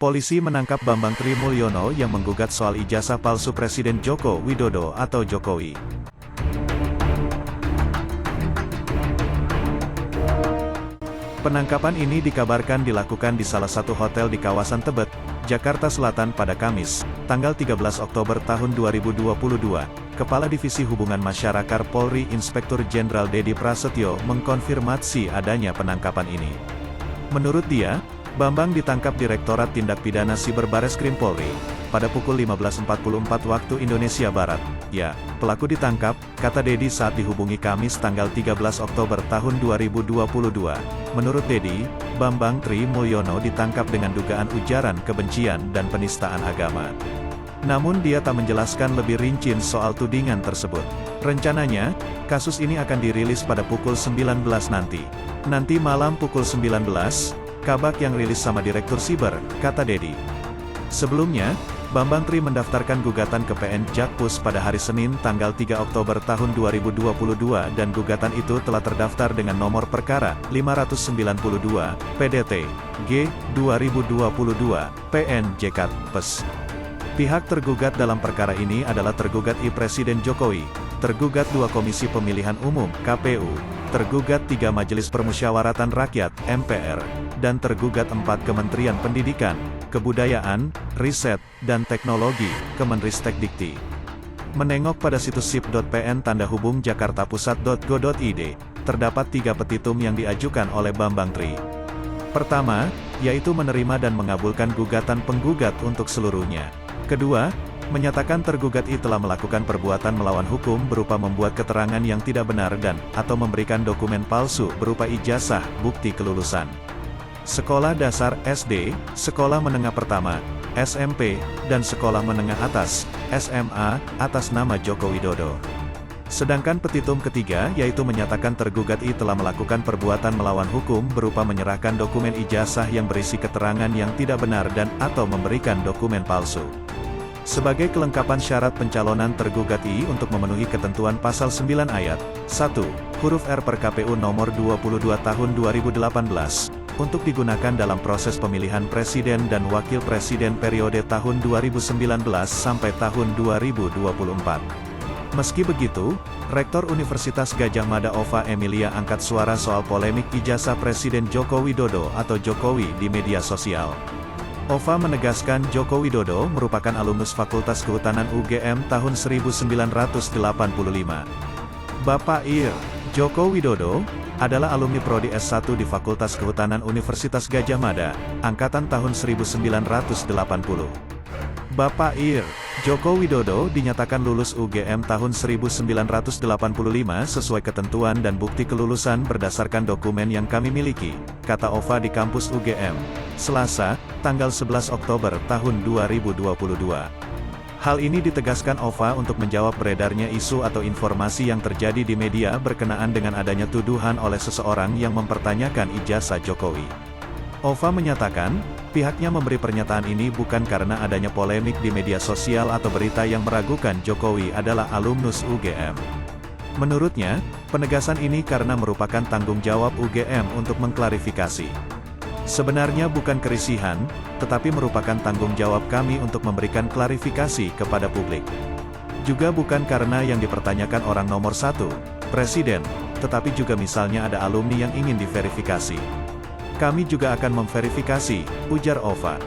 Polisi menangkap Bambang Trimulyono yang menggugat soal ijazah palsu Presiden Joko Widodo atau Jokowi. Penangkapan ini dikabarkan dilakukan di salah satu hotel di kawasan Tebet, Jakarta Selatan pada Kamis, tanggal 13 Oktober tahun 2022. Kepala Divisi Hubungan Masyarakat Polri Inspektur Jenderal Dedi Prasetyo mengkonfirmasi adanya penangkapan ini. Menurut dia, Bambang ditangkap Direktorat Tindak Pidana Siber Bareskrim Polri pada pukul 15.44 waktu Indonesia Barat. Ya, pelaku ditangkap, kata Dedi saat dihubungi Kamis tanggal 13 Oktober tahun 2022. Menurut Dedi, Bambang Trimulyono ditangkap dengan dugaan ujaran kebencian dan penistaan agama. Namun dia tak menjelaskan lebih rinci soal tudingan tersebut. Rencananya, kasus ini akan dirilis pada pukul 19 nanti. Nanti malam pukul 19, kabak yang rilis sama Direktur Siber, kata Dedi. Sebelumnya, Bambang Tri mendaftarkan gugatan ke PN Jakpus pada hari Senin tanggal 3 Oktober tahun 2022 dan gugatan itu telah terdaftar dengan nomor perkara 592 PDT G 2022 PN Jakpus. Pihak tergugat dalam perkara ini adalah tergugat I Presiden Jokowi, tergugat 2 Komisi Pemilihan Umum KPU, tergugat 3 Majelis Permusyawaratan Rakyat MPR, dan tergugat 4 Kementerian Pendidikan, Kebudayaan, Riset, dan Teknologi, Kemenristekdikti. Menengok pada situs sip.pn-jakartapusat.go.id, terdapat 3 petitum yang diajukan oleh Bambang Tri. Pertama, yaitu menerima dan mengabulkan gugatan penggugat untuk seluruhnya. Kedua, menyatakan tergugat I telah melakukan perbuatan melawan hukum berupa membuat keterangan yang tidak benar dan atau memberikan dokumen palsu berupa ijazah, bukti kelulusan sekolah dasar SD, sekolah menengah pertama, SMP, dan sekolah menengah atas, SMA, atas nama Joko Widodo. Sedangkan petitum ketiga yaitu menyatakan tergugat I telah melakukan perbuatan melawan hukum berupa menyerahkan dokumen ijazah yang berisi keterangan yang tidak benar dan atau memberikan dokumen palsu. Sebagai kelengkapan syarat pencalonan tergugat I untuk memenuhi ketentuan pasal 9 ayat 1, huruf R per KPU nomor 22 tahun 2018, untuk digunakan dalam proses pemilihan presiden dan wakil presiden periode tahun 2019 sampai tahun 2024. Meski begitu, Rektor Universitas Gadjah Mada Ova Emilia angkat suara soal polemik ijazah Presiden Joko Widodo atau Jokowi di media sosial. Ova menegaskan Joko Widodo merupakan alumnus Fakultas Kehutanan UGM tahun 1985. Bapak Ir. Joko Widodo adalah alumni Prodi S1 di Fakultas Kehutanan Universitas Gadjah Mada, angkatan tahun 1980. Bapak Ir. Joko Widodo dinyatakan lulus UGM tahun 1985 sesuai ketentuan dan bukti kelulusan berdasarkan dokumen yang kami miliki, kata Ova di kampus UGM, Selasa, tanggal 11 Oktober tahun 2022. Hal ini ditegaskan Ova untuk menjawab beredarnya isu atau informasi yang terjadi di media berkenaan dengan adanya tuduhan oleh seseorang yang mempertanyakan ijazah Jokowi. Ova menyatakan, pihaknya memberi pernyataan ini bukan karena adanya polemik di media sosial atau berita yang meragukan Jokowi adalah alumnus UGM. Menurutnya, penegasan ini karena merupakan tanggung jawab UGM untuk mengklarifikasi. Sebenarnya bukan kerisihan, tetapi merupakan tanggung jawab kami untuk memberikan klarifikasi kepada publik. Juga bukan karena yang dipertanyakan orang nomor 1, Presiden, tetapi juga misalnya ada alumni yang ingin diverifikasi. Kami juga akan memverifikasi, ujar Ova.